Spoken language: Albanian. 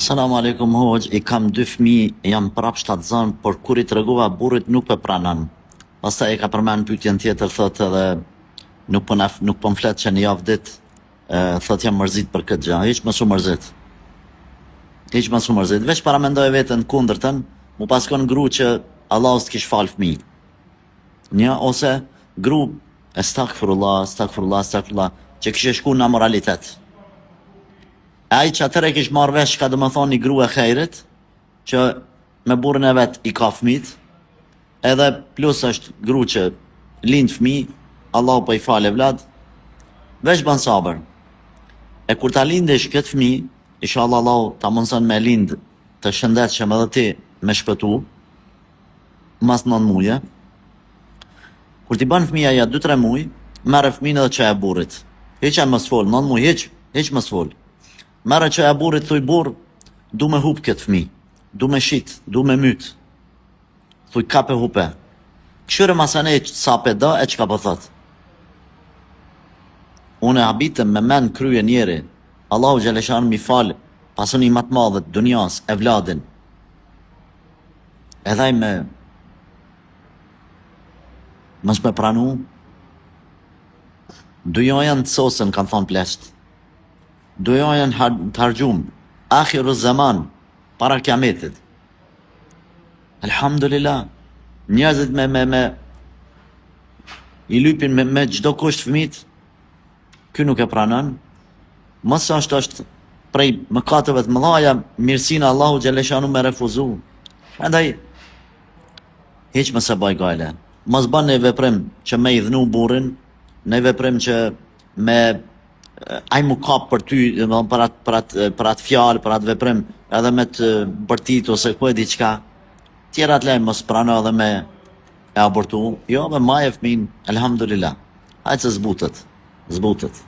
Salam aleikum hoxh, i kam 2 fëmijë, jam prap shtatzan, por kur i tregova burrit nuk po pranon. Pastaj e ka përmend pyetjen tjetër, thotë edhe nuk po m'flet që në javë ditë, thotë jam mërzit për këtë gjë, hiç mos u mërzit. Hiç mos u mërzit, veç para mendoj veten kundërtën, mu paskon gru që Allahu s'kish fal fëmijë. Një ose gru astaghfirullah, që kishe shku në moralitet. Ai që atëre kish marrë vesh ka dhe më thonë një gru e khejrit, që me burën e vetë i ka fëmit, edhe plus është gru që lind fëmi, Allahu po i fale vlad, veç ban sabër. E kur ta lindesh këtë fëmi, inshallah Allahu ta mundson me lind të shëndetshëm edhe ti me shpëtu, mas 9 muje, kur ti ban fëmija ja 2-3 muj, merre fëmin edhe që e burrit. Hiq e mos fol, 9 muj, hiq mos fol. Merre që e burrit, thuj burr, du me hup këtë fëmi, du me shit, du me myt. Thuj kape hupe. Këshyre masane sa peda e që ka po thot. Unë e habitem me men krye njeri, Allahu Gjeleshan mi fal, pasuni matë madhët, dunjas, e vladin. Edhaj mos me pranu, dujojen të sosën, kanë thonë plesht. Dujojen të hargjum, akhiru zaman, para kiametit. Elhamdulillah, njerëzit i lypin me gjdo kusht fëmit, ky nuk e pranon, mësë është prej mëkateve të mëdhaja, mirësina Allahu Gjeleshanu me refuzu. Andaj, hiq më se baj gajle. Mos ban një veprim që me i dhnu burin, një veprim që me ai mu kap për ty, për atë fjalë, për atë veprim, edhe me të bërtit ose ku e diçka, tjera të lejmë mos prano edhe me e abortu, jo me maje fëmin, elhamdulillah, hajtë se zbutet.